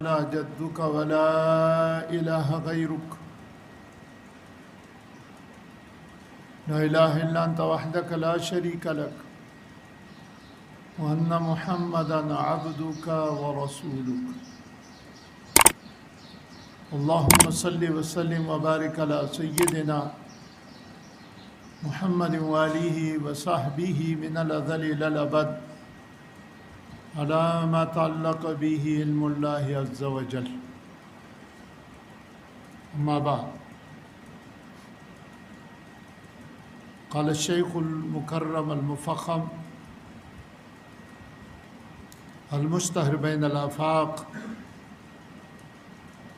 لا جدك ولا إله غيرك لا إله إلا أنت وحدك لا شريك لك وأن محمدا عبدك ورسولك اللهم صل وسلم وبارك على سيدنا محمد وآله وصحبه من الأزل إلى الأبد على ما تعلق به علم الله عز وجل. أما بعد، قال الشيخ المكرم المفخم المشتهر بين الآفاق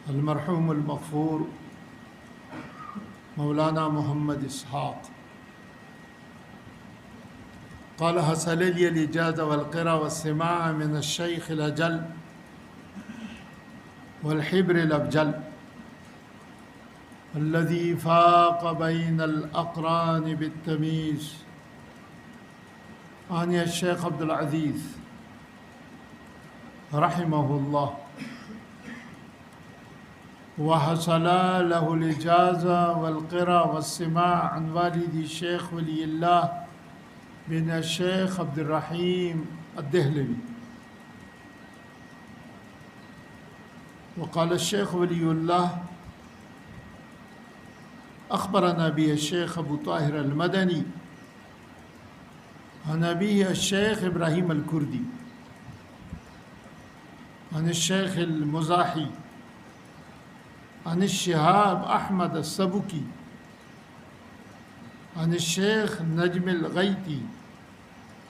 المرحوم المغفور مولانا محمد إسحاق، قال حصل لي الإجازة والقراءة والسماع من الشيخ الأجل والحبر الأبجل الذي فاق بين الأقران بالتمييز، أني الشيخ عبد العزيز رحمه الله، وحصل له الإجازة والقراءة والسماع عن والدي الشيخ ولي الله بن الشيخ عبد الرحيم الدهلوي. وقال الشيخ ولي الله أخبرنا به الشيخ أبو طاهر المدني عن أبيه الشيخ إبراهيم الكردي عن الشيخ المزاحي عن الشهاب أحمد السبكي عن الشيخ نجم الغيتي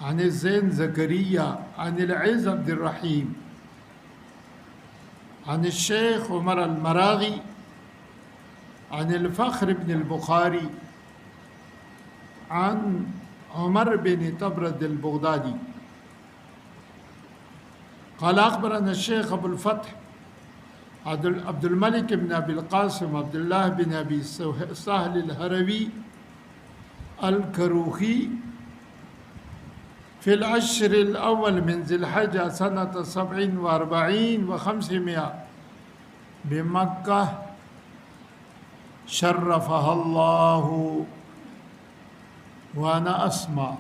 عن الزين زكريا عن العز عبد الرحيم عن الشيخ عمر المراغي عن الفخر بن البخاري عن عمر بن طبرد البغدادي قال أخبرنا الشيخ أبو الفتح عبد الملك بن أبي القاسم عبد الله بن أبي سهل الهروي الكروخي في العشر الأول من ذي الحجة سنة 47 و500 بمكة شرفها الله وأنا أسمع.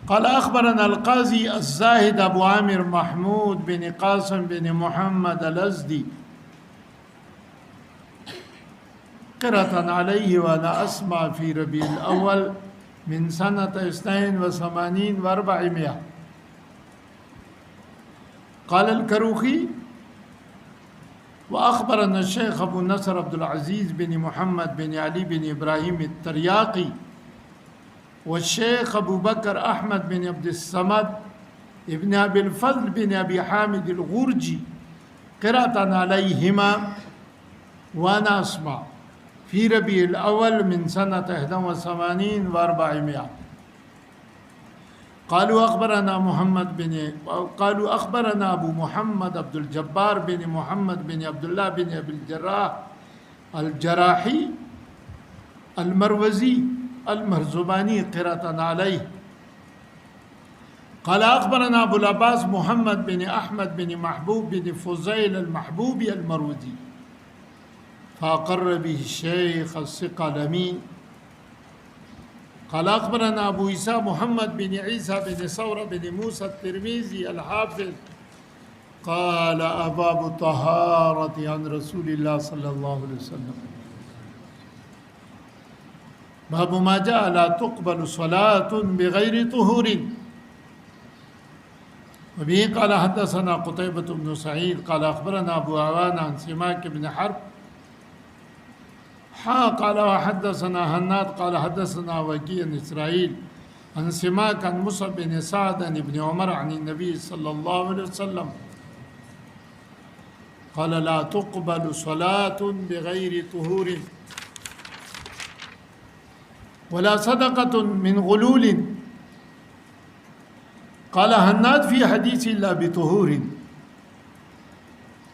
قال أخبرنا القاضي الزاهد أبو عامر محمود بن قاسم بن محمد الأزدي قرة عليه وأنا أسمع في ربيع الأول من سنة 82 و400. قال الكروخي وأخبرنا الشيخ أبو النصر عبد العزيز بن محمد بن علي بن إبراهيم الترياقي والشيخ أبو بكر أحمد بن عبد الصمد ابن أبي الفضل بن أبي حامد الغرجي قرة عليهما وأنا أسمع في ربيع الأول من سنة 81 و400. قالوا أخبرنا أبو محمد عبد الجبار بن محمد بن عبد الله بن أبي الجراح الجراحي المروزي المرزباني قرة عليه. قال أخبرنا أبو العباس محمد بن أحمد بن محبوب بن فضيل المحبوبي المروزي فأقر به الشيخ الثقة الأمين. قال أخبرنا أبو عيسى محمد بن عيسى بن ثورة بن موسى الترمذي الحافظ قال أباب الطهارة عن رسول الله صلى الله عليه وسلم باب ما جاء لا تقبل صلاة بغير طهور. وبه قال حدثنا قتيبة بن سعيد قال أخبرنا أبو عوان عن سماك بن حرب قال وحدثنا هناد قال حدثنا وكيع إسرائيل عن سماك عن مصعب بن سعد بن عمر عن النبي صلى الله عليه وسلم قال لا تقبل صلاة بغير طهور ولا صدقة من غلول. قال هناد في حديث لا بطهور.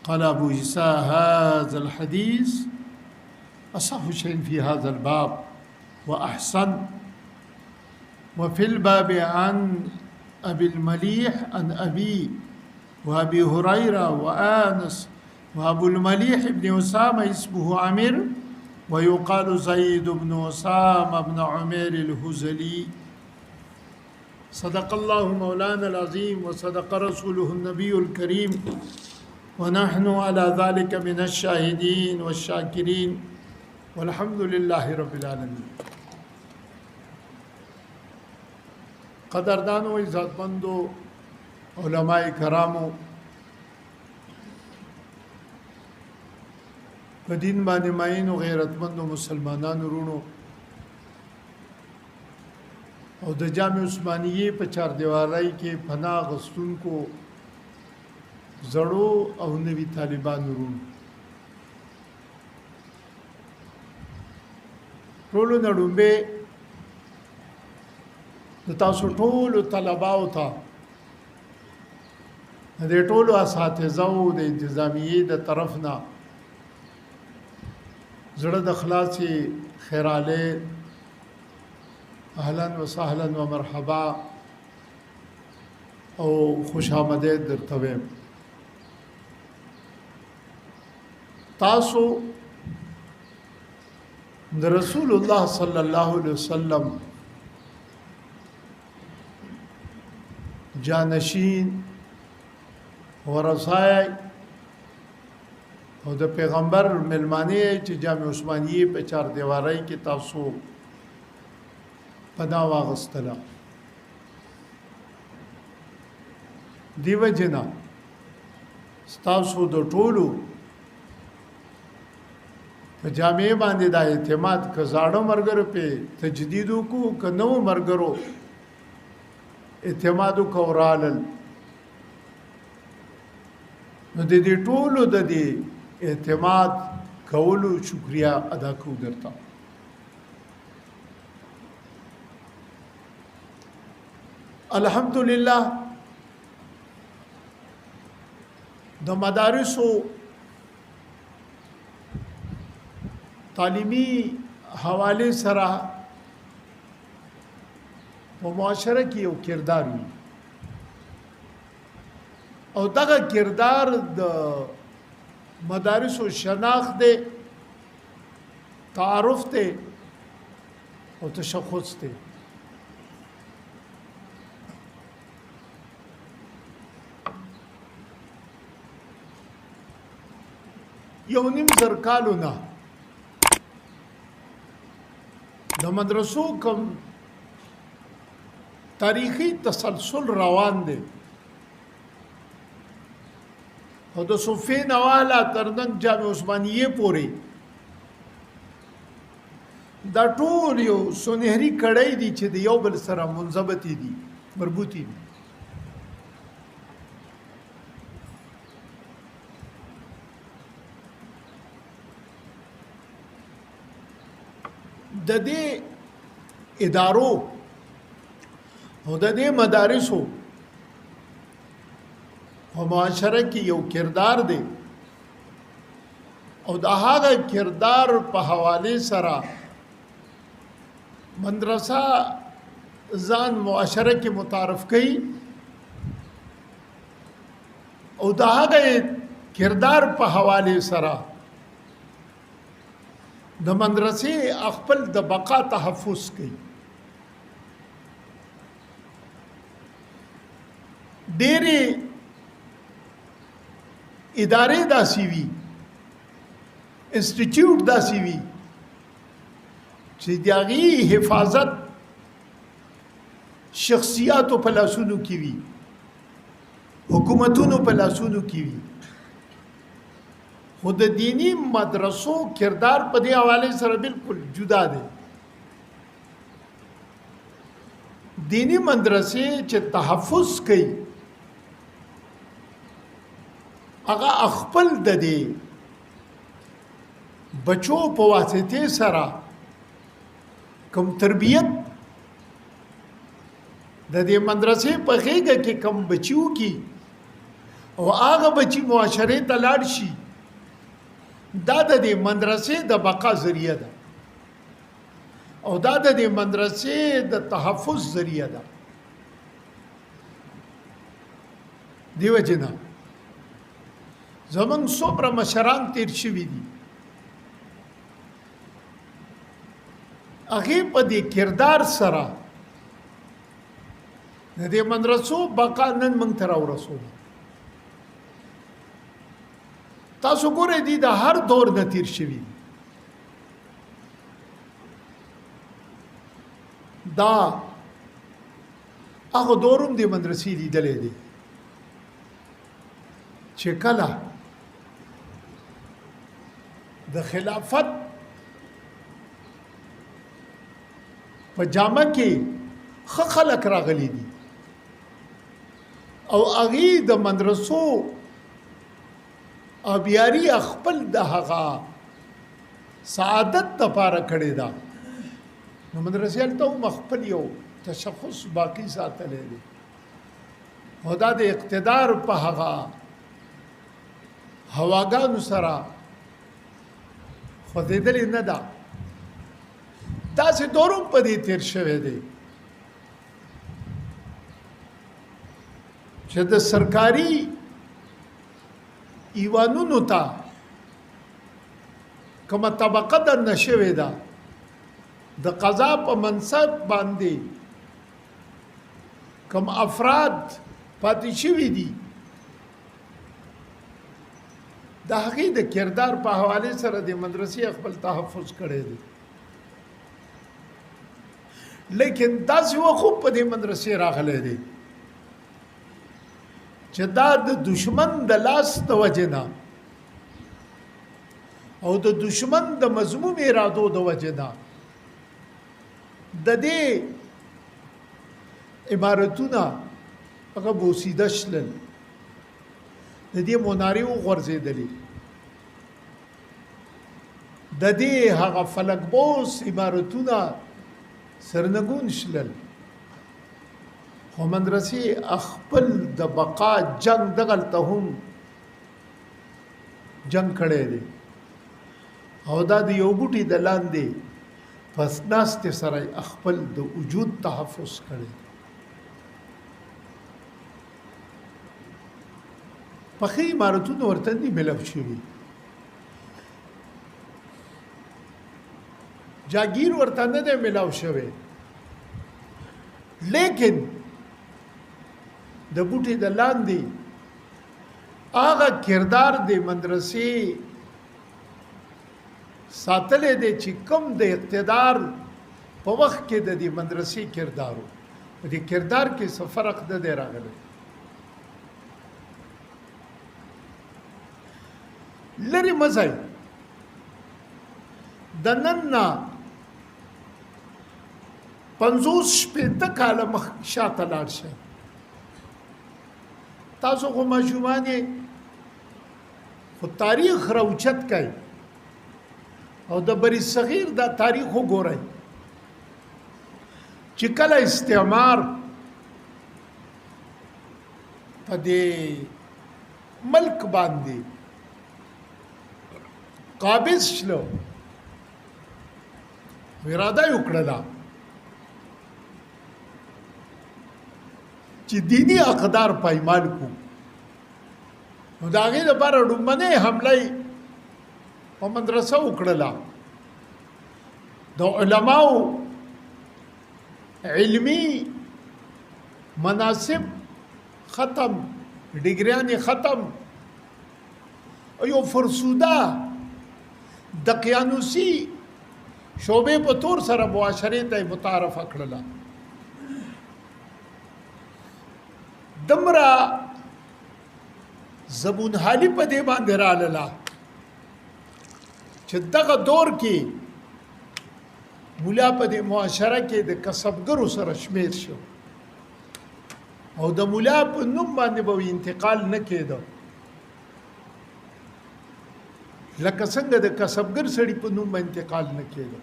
قال أبو عيسى هذا الحديث أصح شيء في هذا الباب وأحسن. وفي الباب عن أبي المليح عن أبي وأبي هريرة وأنس وأبو المليح بن أسامة اسمه عامر ويقال زيد بن أسامة بن عمير الهزلي. صدق الله مولانا العظيم وصدق رسوله النبي الكريم ونحن على ذلك من الشاهدين والشاكرين والحمد لله رب العالمين. قدردانو عزتمندو علماء کرامو په دین باندې ماینو غیرتمندو مسلمانانو رونو او د جامع عثمانیه په چار دیوالۍ کې پناه غستونکو زړو او نوي طالبانو رونو ټولو نړومبه د تاسو ټولو طلباو ته د ټولو اساتذه او د انتظامیه د طرف نه زړه د خلاصي خیراله اهلا وسهلا ومرحبا او خوش آمدید درته وایم. تاسو د رسول الله صلی الله علیه وسلم جانشین ورثای او د پیغمبر ملمانه چې جامع عثمانیه په چار دیوارۍ کې تاسو پناه واغستله دیو جنا تاسو د ټولو په جامع باندې د اعتماد کزاړو مرګرو په تجدید کو کنو مرګرو اعتماد کورالل نو د دې ټولو د دې اعتماد کولو شکریا ادا کو درته. الحمدلله د مدارسو تعلیمی حواله سره په معاشره کې یو کردار وي او دغه کردار د مدارسو شناخت دی، تعارف دی او تشخص دی. یو نیم زر کالو نه د مدرسو کوم تاریخی تسلسل روان دی او د صوفین والا ترنګ جامع عثمانیه پورې دا ټول یو سنهری کړی دي چې د یو بل سره منضبطي دي، مربوطي دي. د دې ادارو او د دې مدارسو په معاشره کې یو کردار دی او د هغه کردار په حواله سره مدرسه ځان معاشره کې متعارف کړي او د هغه کردار په حواله سره د مدرسې خپل د بقا تحفظ کړي. ډېرې ادارې داسې وي، انسټیټیوټ داسې وي چې د هغې حفاظت شخصیاتو په لاسونو کې وي، حکومتونو په لاسونو کې وي. خو د دینی مدرسو کردار په دې حواله سره بالکل جدا دی. دینی مدرسې چې تحفظ کوي هغه خپل د دې بچو په واسطه سره کوم تربیت د دې مدرسې په خېګه کې کوم بچیو کی او هغه بچی معاشره ته لاړ شي، دا د دې مدرسې د بقا ذریعہ ده او دا د دې مدرسې د تحفظ ذریعہ ده. دیو جنا زمونږ څومره مشران تیر شوي دي هغې په دې کردار سره د دې مدرسو بقا نن موږ ته راورسوله. تاسو ګورئ دي د هر دور نه تیر شوي دي. دا هغه دور هم د مدرسې لیدلی دی چې کله د خلافت په جامه کې ښه خلک راغلي دي او هغې د مدرسو آبیاري خپل د هغه سعادت دپاره کړې ده. نو مدرسې هلته هم خپل یو تشخص باقي ساتلی دی او دا د اقتدار په هغه هواګانو سره خوځېدلې نه ده. داسې دور هم په دې تېر شوی دی چې د سرکاري ایوانونو ته کومه طبقه دننه شوې ده د قضا په منصب باندې کوم افراد پاتې شوي دي د هغې د کردار په حوالې سره د مدرسې خپل تحفظ کړی دی. لیکن داسې وخت په دې مدرسې راغلی دی چې دا د دشمن د لاس د وجې نه او د دشمن د مذموم ارادو د وجې نه د دې عبارتونه هغه بوسیده شلل، د دې منارې وغورځېدلې، د دې هغه فلکبوس عبارتونه سرنګون شلل. خو مدرسې خپل د بقا جنگ دغلته هم جنگ کړی دی او دا د یو بوټي د لاندې پس ناستې سره خپل د وجود تحفظ کړی. پخې عمارتونه ورته نه ملو شوي، جاگیر ورته نه دی ملو شوی، لیکن د بوټي د لاندې هغه کردار د مدرسې ساتلی دی چې کوم د اقتدار په وخت کې د دې مدرسې کردارو په دې کردار کې څه فرق نه دی راغلی. لرې مه ځئ، د نن نه 50-60 کاله مخکې شاته لاړ شئ. تاسو خو ماشومان یې، خو تاریخ راوچت کئ او د بری صغیر دا تاریخ وګورئ چې کله استعمار په دې ملک باندې قابض شلو، اراده یې وکړله چې دینی اقدار پایمال کو. نو د هغې لپاره لومړنۍ حمله یې په مدرسه وکړله. د علماو علمي مناسب ختم، ډګریانې ختم، یو فرسوده د قیانوسي شعبې په طور سره معاشرې ته متعارفه کړله. دمره زبون حالي په دې باندې راغله چې دغه دور کې مولا په دې معاشره کې د کسبګرو سره شمیر شو او د مولا په نوم باندې به انتقال نه کېده، لکه څنګه د کسبګر سړي په نوم باندې انتقال نه کېده.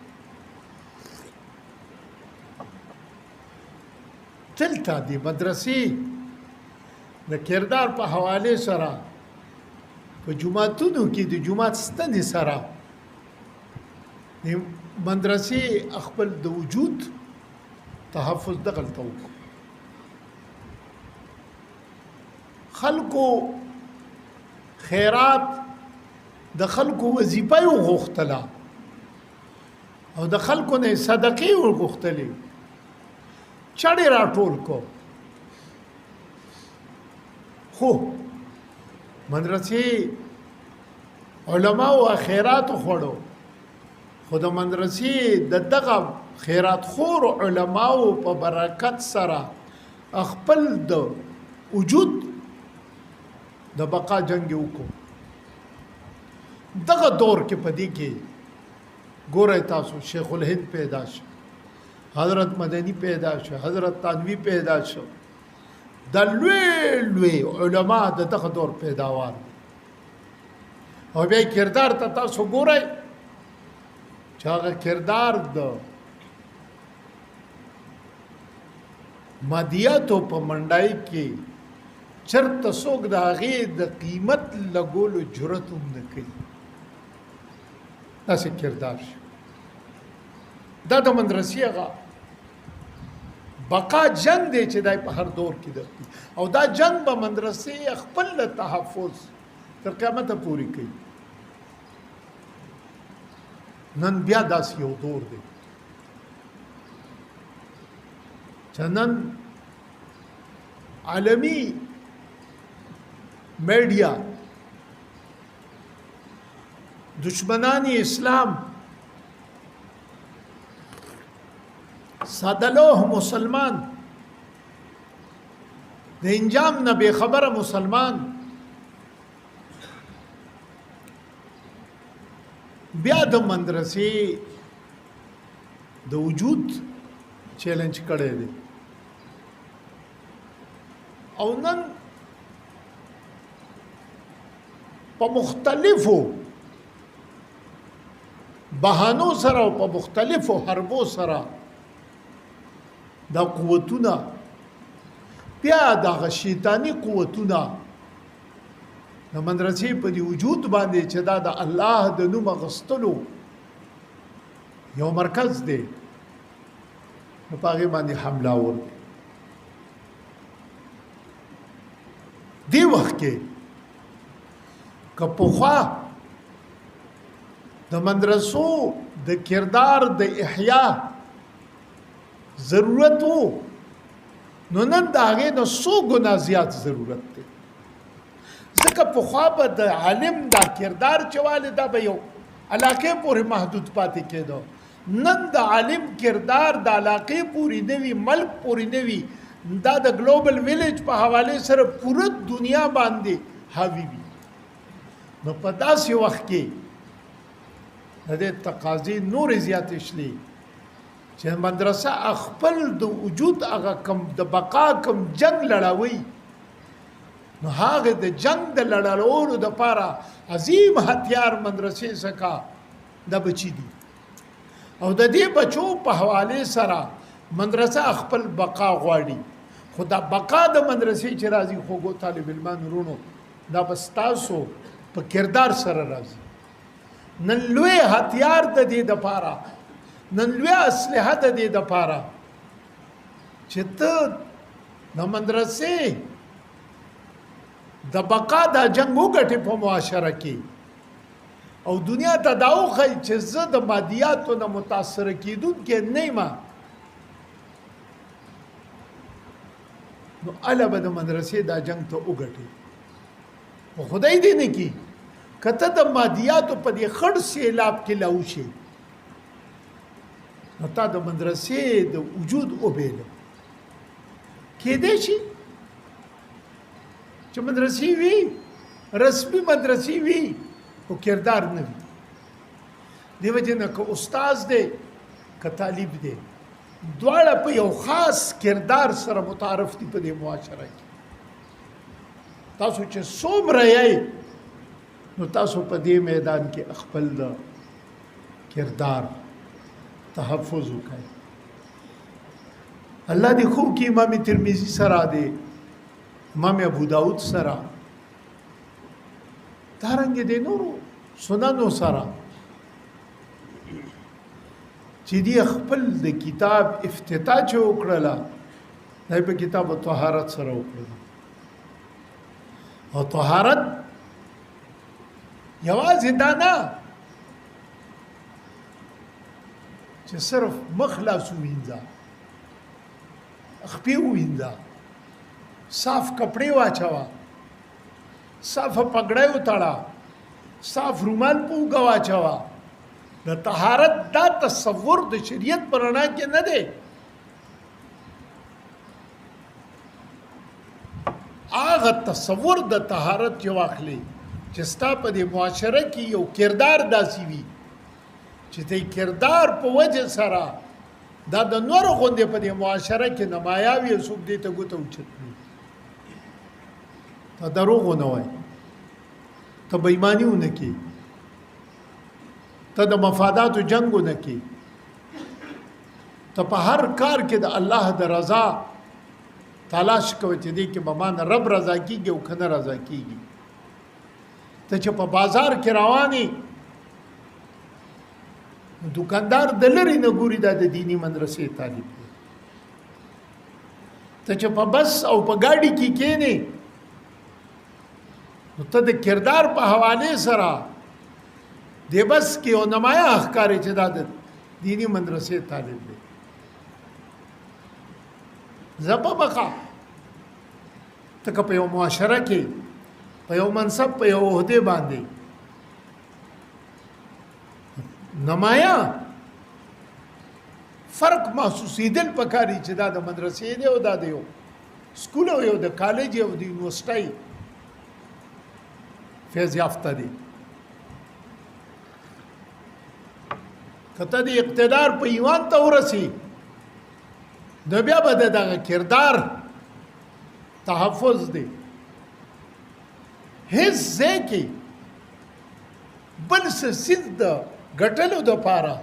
دلته د مدرسې د کردار په حواله سره په جمعتونو کې د جمعات ستنې سره د مدرسې خپل د وجود تحفظ دغلته وکړو. خلکو خیرات د خلکو وظیفه یو غوښتله او د خلکو نه صدقې وغوښتلې چړې راټول کو خو مدرسې علما او خیرات خوړو خو د مدرسې د دغه خیرات خور علماو په برکت سره خپل د وجود د بقا جنگ وکړو دغه دور کې پدې کې ګورئ تاسو شیخ الهند پیدا شو حضرت مدنی پیدا شو حضرت تانوی پیدا شو د لوی علما د دغه دور پیداوار او بیا کردار ته تاسو ګورئ چې هغه کردار د مادیاتو په منډای کې چرته څوک د هغې د قیمت لګولو جرأت هم نه کوي داسې کردار شو دا د مدرسې هغه بقا جنگ دی چې دای په هر دور کې دی او دا جنگ به مدرسې خپل تحفظ تر قیامته پورې کوي نن بیا داسې یو دور دی چې نن عالمي میډیا دشمنان اسلام صدلوه مسلمان د انجام نه بے خبره مسلمان بیا د مدرسې د وجود چیلنج کړی دی او نن په مختلفو بهانو سره او په مختلفو حربو سره دا قوتونه بیا دغه شیطانی قوتونه د مدرسې په دی وجود باندې چې دا د الله د نوم غستلو یو مرکز دی نو په هغې باندې حمله ور دی وخت کې که پخوا د مدرسو د کردار د احیا ضرورت وو نو نن د هغې نه څو ګنا زیات ضرورت دی ځکه پخوا به د عالم دا کردار چې والی دا به یو علاقې پورې محدود پاتې کېدو نن د عالم کردار د علاقې پورې نه وي ملک پورې نه وي دا د ګلوبل ویلیج په حوالې سره پوره دنیا باندې حاوي وي نو په داسې وخت کې د دې تقاضې نورې زیاتې شلې چې مدرسه خپل د وجود هغه کم د بقا کم جنگ لړاوي نو هغه د جنگ د لړلولو دپاره عظیم هتیار مدرسې څخه د بچي دي او د دې بچو په حوالې سره مدرسه خپل بقا غواړي خو دا بقا د مدرسې چې راځي خوږو طالب علمان ورونو دا به ستاسو په کردار سره راځي نن لوی هتیار د دې دپاره نن لوی اسلحه د دې دپاره چې ته د مدرسې د بقا دا جنگ وګټې په معاشره کې او دنیا ته دا وښایي چې زه د مادیاتو نه متاثره کېدونکی نه یم نو هله به د مدرسې دا جنگ ته وګټې خو خدای دې نه کي که ته د مادیاتو په دې خړ سیلاب کې لاوشې نو تا د مدرسې د وجود وبېله کېدای شي چې مدرسې وي رسمي مدرسې وي خو کردار نه وي دې وجې نه که استاز دی که طالب دی دواړه په یو خاص کردار سره متعارف دي په دې معاشره کې تاسو چې څومره یې نو تاسو په دې میدان کې خپل د کردار تحفظ وکړئ الله دې خو کې امام ترمذی سره دی امام ابو داود سره دارنګه دې نورو سننو سره چې دی خپل د کتاب افتتاح چې وکړله دا په کتاب طهارت سره وکړله او طهارت یوازې دا نه چې صرف مخ لاس ووینځه، خپې ووینځه، صاف کپڑے واچوه، صاف پګړۍ وتړه، صاف رومال په اوږه واچوه. د طهارت دا تصور د شریعت په رڼا کې نه دی. هغه تصور د طهارت چې واخلي چې ستا په دې معاشره کې یو کردار داسې وي چې د کردار په وجه سره دا د نورو غوندې په دې معاشره کې نمایه وي، څوک دې ته ګوته اوچت کړي. ته دروغ ونه وایې، ته بېایماني ونه کړې، ته د مفاداتو جنګ ونه کړې، ته په هر کار کې د الله د رضا تلاش کوي چې دې کې به ما نه رب رضا کېږي او که نه رضا کېږي. ته چې په بازار کې روانې دکاندار د لرې نه ګوري دا د دیني مدرسې طالب دی. ته چې په بس او په ګاډي کې کېنې نو ته د کردار په حوالې سره د بس کې یو نمایه ښکاري چې دا د دیني مدرسې طالب دی. زپه بقا ته که په یو معاشره کې په یو منصب په یو عہدې باندې نمایه فرق محسوسېدل پکاري چې دا د مدرسې دی او دا د یو سکول او یو د کالج او د یونیورسټۍ فیض یافته دی. که ته د اقتدار په ایوان ته ورسې نو بیا به د دغه کردار تحفظ دی. هیڅ ځای کې بل څه څیز د ګټلو دپاره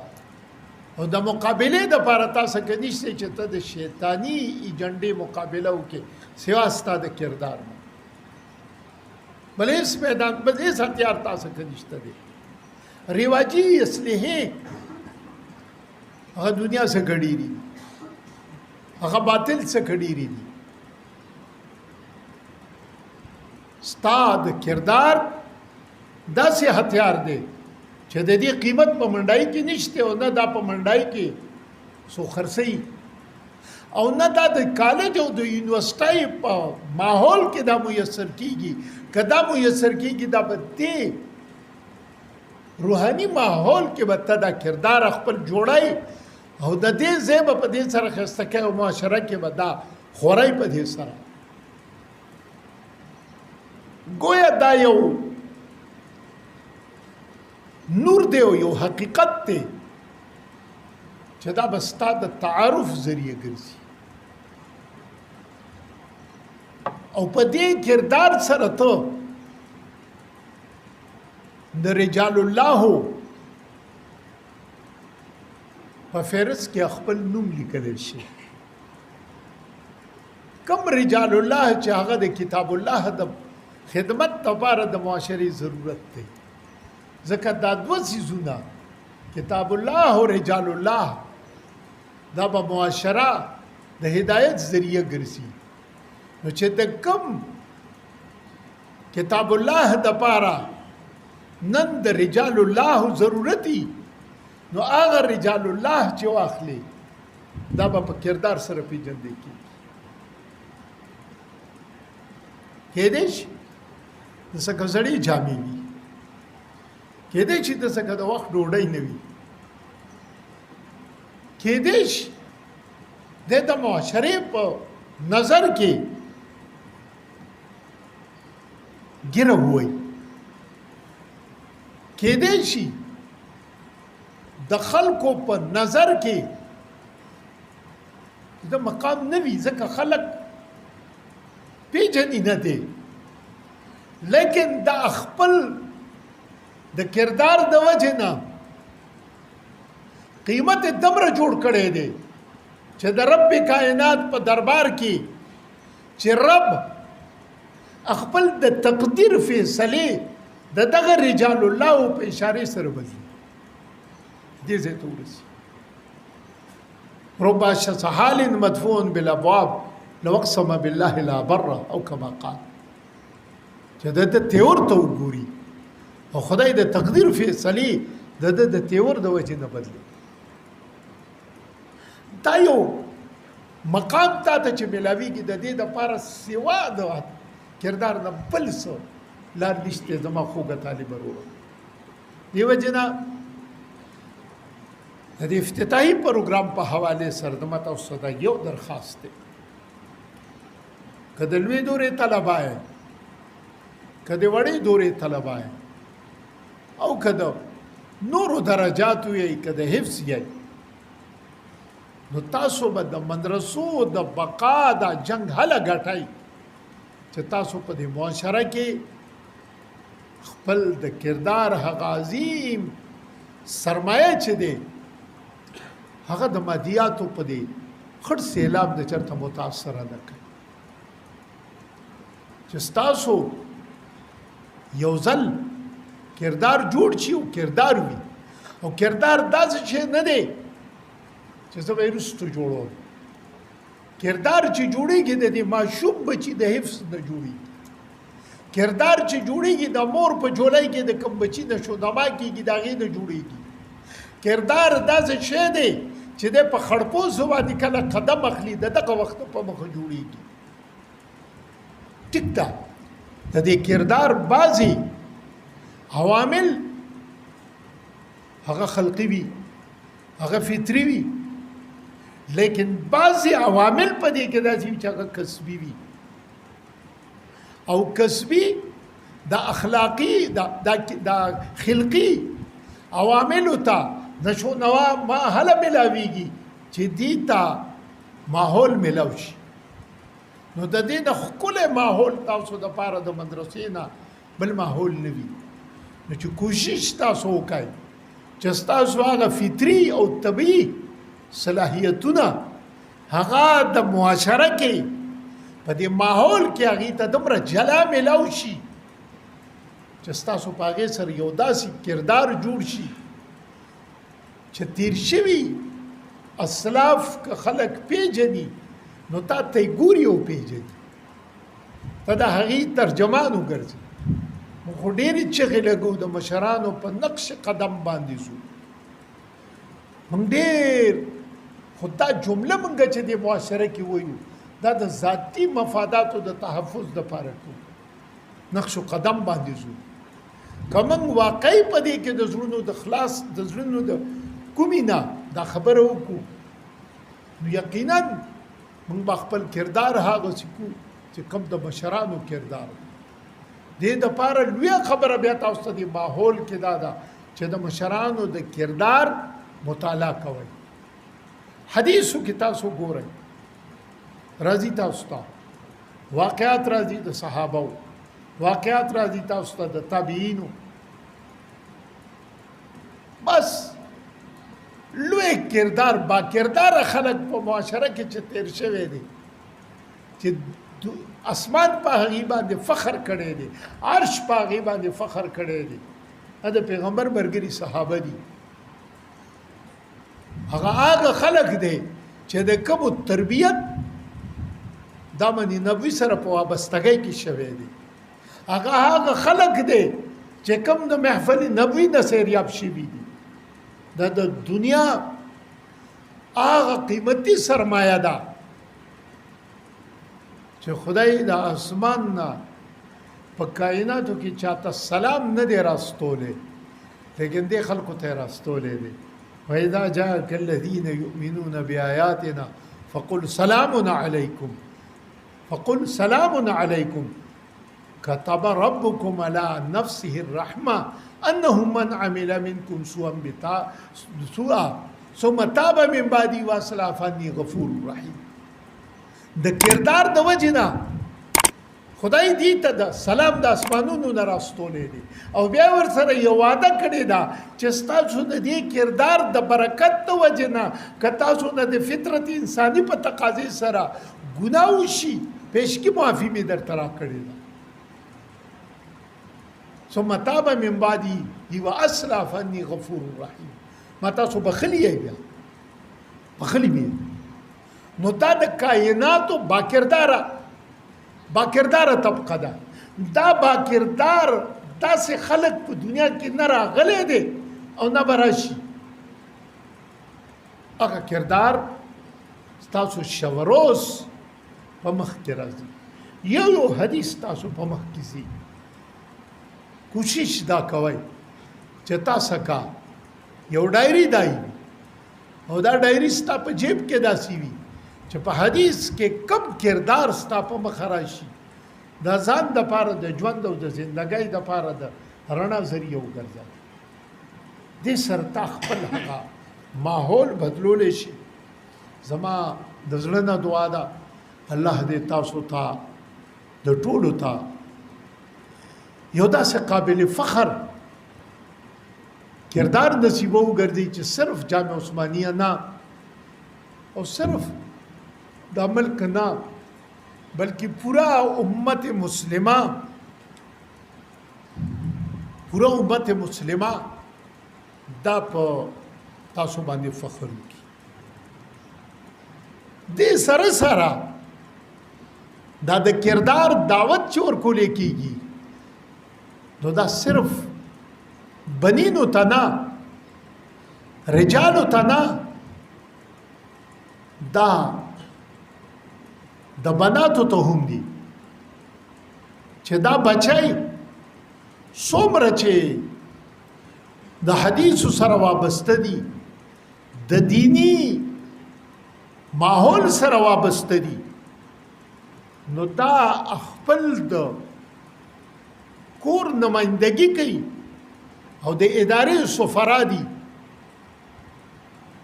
او د مقابلې دپاره تاسو کې نشته چې ته د شیطاني ایجنډې مقابله وکړې سوا ستا د کردار نه. بل هیڅ میدان بل هیڅ هتیار تاسو کې نشته دی. رواجي اسلحې هغه دنیا څخه ګډېري دي، هغه باطل څخه ګډېري دي. ستا د کردار داسې هتیار دی چې د دې قیمت په منډای کې نشته او نه دا په منډای کې سو خرڅي او نه دا د کالج او د یونیورسټۍ په ماحول کې دا میسر کیږي. که دا میسر کیږي دا به دې روحاني ماحول کې به ته دا کردار خپل جوړای او د دې ځای به په دې سره ښایسته کوي او معاشره کې به دا خورای په دې سره. گویا دا یو نور دی او یو حقیقت دی چې دا به ستا د تعارف ذریعه ګرځي او په دې کردار سره ته د رجال الله په فهرست کې خپل نوم لیکلی شي. کم رجال الله چې هغه د کتاب الله د خدمت لپاره د معاشري ضرورت دی. ځکه دا دوه څیزونه کتاب الله او رجال الله دا به معاشره د هدایت ذریعه ګرځي. نو چې د کم کتاب الله دپاره نن د رجال الله ضرورتي نو هغه رجال الله چې واخلي دا به په کردار سره پیژندل کېږي. کېدای شي د څه زړې جامې وي، کېدای شي د څه د وخت ډوډۍ نه وي، کېدای شي د معاشرې په نظر کې ګیره ووایي، کېدای شي د خلکو په نظر کې د مقام نه وي ځکه خلک پیژني نه دی. لیکن دا خپل د کردار د وجه نه قیمت دمره جوړ کړی دی چې د رب کائنات په دربار کې چې رب خپل د تقدیر فیصلې د دغه رجال الله په اشاره سره بدلي دې ځای ته ورسي. رب شخص حال مدفون بالابواب لو اقسم بالله لا بره او کما قال چې د تیور ته وګوري او خدای د تقدیر فیصلې د تیور د وجې نه بدلی دا یو مقام تا ته چې ملاویږي د دې دپاره سوا د کردار نه بل څه لار نشته زما خوږه طالب وروره دې وجې نه د دې افتتاحي پروګرام په حواله سره د ماته اوس دا یو درخواست دی که د لوی دورې طلبه یې که د وړې دورې طلبه یې او که د نورو درجاتو یې که د حفظ یې نو تاسو به د مدرسو د بقا دا جنگ هله ګټئ چې تاسو په دې معاشره کې خپل د کردار هغه عظیم سرمایه چې دی هغه د مادیاتو په دې خړ سیلاب د چرته متاثره نه کړي چې ستاسو یو ځل کردار جوړ شي او کردار وي او کردار داسې شی نه دی چې زه به یې وروسته جوړوم کردار چې جوړېږي د دې ماشوم بچي د حفظ نه جوړېږي کردار چې جوړېږي د مور په جولای کې د کوم بچي د شودما کېږي د هغې نه جوړېږي کردار داسې شی دی چې د په خړپوسو باندې کله قدم اخلي د دغه وخت په مخه جوړېږي ټیک ده د دې کردار بعضې عوامل هغه خلقي وي هغه فطري وي لیکن بعضې عوامل په دې کې داسې وي چې هغه کسبي وي او کسبي د اخلاقي د خلقي عواملو ته نشو نوا ما هله ملاویږي چې دې ته ماحول ملاو شي نو د دې د ښکلی ماحول تاسو دپاره د مدرسې نه بل ماحول نه وي نو چې کوشش تاسو وکړئ چې ستاسو هغه فطري او طبیعي صلاحیتونه هغه د معاشره کې په دې ماحول کې هغې ته دومره جلا ملاو شي چې ستاسو په هغې سره یو داسې کردار جوړ شي چې تیر شوي اسلاف که خلک پیژني نو تا ته یې ګوري او پیژني ته د هغې ترجمان وګرځي موږ خو ډېرې چغې لګو د مشرانو په نقش قدم باندې ځو موږ ډېر خو دا جمله موږ چې د معاشره کې وایو دا د ذاتي مفاداتو د تحفظ دپاره کوو نقش قدم باندې ځو که موږ واقعي په دې کې د زړونو د خلاص د زړونو د کومې نه دا خبره وکړو نو یقینا موږ به خپل کردار هغسې کوو چې کوم د مشرانو کردار دې دپاره لویه خبره بیا تاسو ته د ماحول کې دا ده چې د مشرانو د کردار مطالعه کوئ حدیثو کې تاسو ګورئ راځي تاسو ته واقعات راځي د صحابو واقعات راځي تاسو ته د تابعینو بس لوی کردار با کردار خلک په معاشره کې چې تیر شوی دی چې اسمان په هغې باندې فخر کړی دی عرش په هغې باندې فخر کړی دی دا د پیغمبر ملګري صحابه دي هغه خلک دی چې د کومو تربیت دامن نبوي سره په وابستګۍ کې شوی دی هغه خلک دی چې کوم د محفل نبوي نه سیریاب شوي دي دا د دنیا هغه قیمتي سرمایه ده چې خدای د اسمان نه په کائناتو کې چاته سلام نه دی راستولی لیکن دې خلکو ته یې راستولی دی وإذا جاءك الذين يؤمنون بآياتنا فقل سلام عليكم فقل سلام عليكم كتب ربكم على نفسه الرحمة أنه من عمل منكم سوءا ثم تاب من بعده وأصلح فإني غفور رحيم د کردار د وجنه خدای دې ته د سلام د اسمانونو نه راستولی دی او بیا ورسره یو وعده کړې ده چې ستاسو د دې کردار د برکت د وجې نه که تاسو نه د فطرت انساني په تقاضې سره ګناه وشي پیشکي معافي مې درته راکړې ده ثم تاب من بعدي واصلح فاني غفور رحيم ما تاسو بخلي یې بیا بخلي مې نو دا د کائناتو باکرداره طبقه ده دا باکردار تاسې خلک په دنیا کې نه راغلی دی او نه به راشي هغه کردار ستاسو شوروز په مخ کې راځي یو حدیث تاسو په مخ کې ځي کوشش دا کوئ چې تاسو کا یو ډایري دی او دا ډایري ستا په جیب کې داسې وي چې په حدیث کې کم کردار ستا په مخ راشي دا ځان د پاره د ژوند او د زندګۍ د پاره د رڼا ذریعہ وګرځي دې سره تا خپل هغه ماحول بدلولی شي زما د زړه نه دعا ده الله دې تاسو ته د ټولو ته یو داسې قابل فخر کردار نصیبه وګرځي چې صرف جامع عثمانیه نه او صرف د ملک نه بلکہ پورا امت مسلمہ دا په تاسو باندې فخر وکړي دې سره سره دا د کردار دعوت چې ورکول کېږي نو دا صرف بنینو ته نه رجالو ته نه دا د بناتو ته هم دي چې دا بچای څومره چې د حدیثو سره وابسته دي د دینی ماحول سره وابسته دي نو دا خپل د کور نمائندگی کوي او د ادارې سفرا دي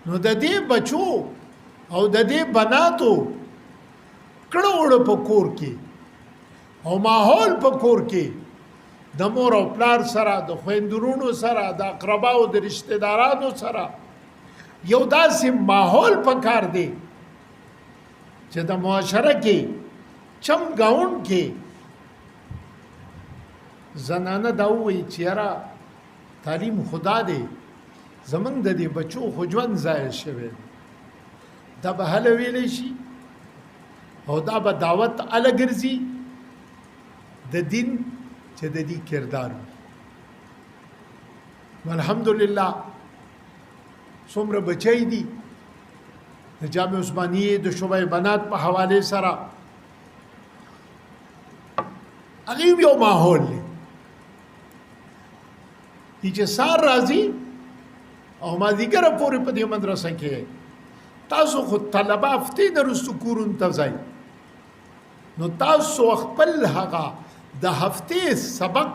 نو د دې بچو او د دې بناتو کړوړ په کور کې او ماحول په کور کې د مور او پلار سره د خويندرونو سره د اقرباو د رشتہ دارانو سره یو داسې ماحول پکار دی چې د معاشره کې چم گاون کې زنانه دا وایي چې یاره تعلیم خدا دی زمونږ د دې بچو خو ژوند ضایع شوی دا به هله ویلی شي او دا به دعوت اله ګرځي د دین چې د دې کردار الحمدلله څومره بچی دي د جامع عثمانیه د شعبه بنات په حواله سره هغه یو ماحول دی چې سار راځي او ما دیګر پورې په دې مدرسه کې تاسو خو طلبه هفتې د رستو کورون ته ځئ نو تاسو خپل هغه د هفتې سبق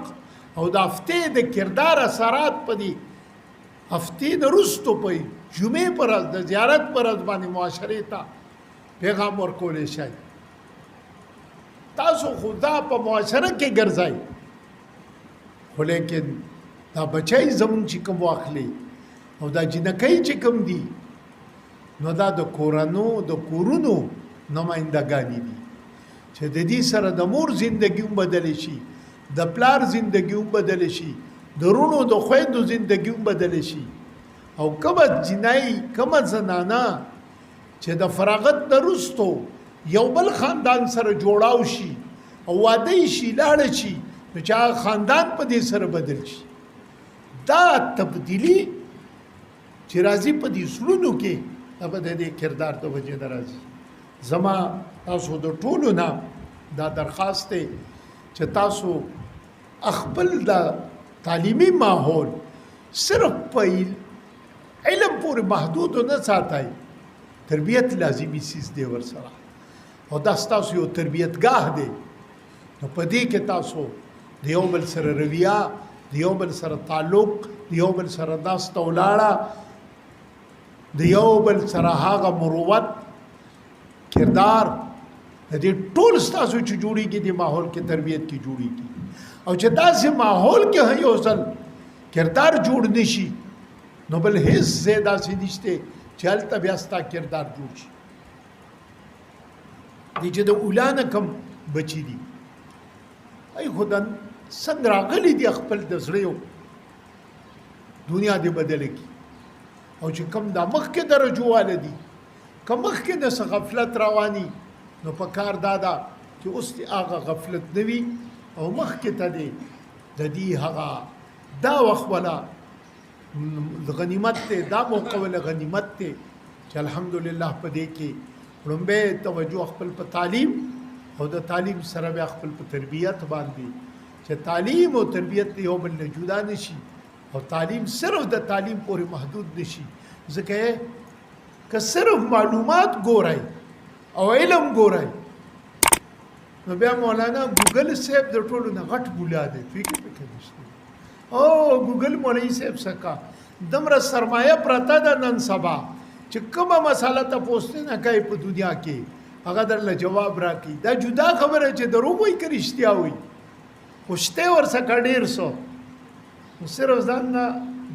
او د هفتې د کردار اثرات په دې هفتې د رستو په جمعې پر ورځ د زیارت پر ورځ باندې معاشرې ته پیغام ورکولی شئ تاسو خدا په معاشره کې ګرځئ خو لیکن دا بچی زمون چې کوم واخلي او دا جنکۍ چې کوم دي نو دا د کورونو نمائندګانی دي چې د دې سره د مور زندگی هم بدل شي د پلار زندگی هم بدل شي د رونو د خويندو زندگی هم بدل شي او کومه جنای کومه زنانه چې د فراغت درستو یو بل خاندان سره جوړاو شي او واده شي لاړ شي نو چې خاندان په دې سره بدل شي دا تبدیلی چې راځي په دې سلونو کې اب د دې کردار ته وجه درازي زما تاسو د ټولو نه دا درخواست دی چې تاسو خپل د تعلیمي ماحول صرف په علم پورې محدود نه ساتئ تربیت لازمي سیس دی ورسره او دا تاسو یو تربیتګاه دی نو په دې کې تاسو د یو بل سره رویه د یو بل سره تعلق د یو بل سره داسته ولاړه د یو بل سره هغه مروت کردار د دې ټول ستاسو چې جوړیږي د ماحول کې تربیت کې جوړیږي او چې داسې ماحول کې یو ځل کردار جوړ نشي نو بل هیڅ زیاده سي نشته چې هلته بیا ستا کردار جوړ شي دي چې د اولانه کم بچی دي ای خدان څنګه راغلي دي خپل د زړیو دنیا دې بدل کی او چې کم د مخ کې درجو والدي کم مخ کې د غفلت رواني نو په کار دادا چې اوس هغه غفلت نوي او مخ کې ته دی د دې هغه دا وخت ولا غنیمت ته دا موقع ولا غنیمت ته چې الحمدلله په دې کې لومبه توجه خپل په تعلیم او د تعلیم سره بیا خپل په تربیت باندې چې تعلیم او تربیت یو بل نه جدا نشي او تعلیم صرف د تعلیم پورې محدود نشي ځکه که صرف معلومات ګورای او علم ګورای نو بیا مولانا ګوګل صاحب د ټولو نه غټ بولا دی فکر نشته او ګوګل مولوی صاحب څخه دمره سرمایه پرته ده نن سبا چې کومه مساله ته پوښتنه نه کوي په دنیا کې هغه درله جواب راکړي دا جدا خبره چې دروغ وایي که رښتیا وایي خو شته ورڅخه ډېر څه نو صرف ځان نه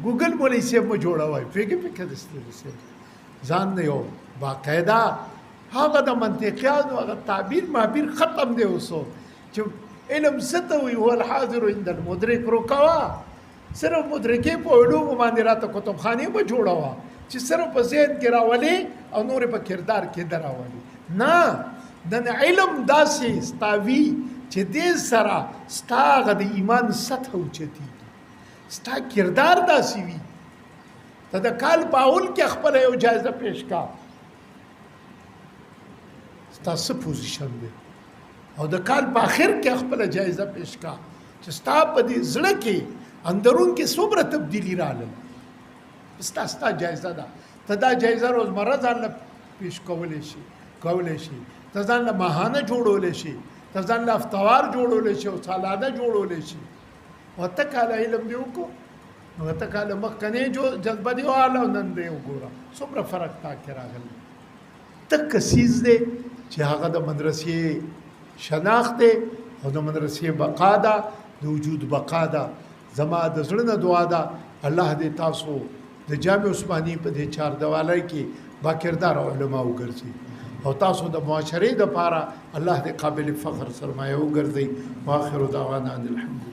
ګوګل مولوی صاحب مو جوړوئ فکر نشته ځان نه یو باقاعده هغه د منطقیانو هغه تعبیر معبیر ختم دی اوسو چې علم څه ته وایي هو الحاضر عند المدرک روکوه صرف مدرکې په علومو باندې راته کتابخانې به جوړوه چې صرف په ذهن کې راولي او نورې په کردار کې در راولي نه د علم داسې ستاوي چې دې سره ستا هغه د ایمان سطح اوچتېږي ستا کردار داسې وي ته د کال په اول کې خپله یو جایزه پیش کا ستا څه پوزیشن دی او د کال په آخر کې خپله جایزه پیش کا چې ستا په دې زړه کې اندرون کې څومره تبدیلي راغله ستا جایزه ده ته دا جایزه روزمره ځان له پیش کولی شي ته ځان له ماهانه جوړولی شي ته ځان له افتوار جوړولی شي او سالانه جوړولی شي او اته کاله علم دې وکړو نو اته کاله مخکنۍ جذبه دې واله او نن دې وګوره څومره فرق تا کې راغلی تک سیز دی چې هغه د مدرسې شناخت دی او د مدرسې بقا ده د وجود بقا ده زما د زړه نه دعا ده الله دې تاسو د جامع عثماني په دې چاردوالۍ کې با کردار علما وګرځي او تاسو د معاشرې دپاره الله دې قابل فخر سرمایه وګرځي واخر دعوانا ان الحمد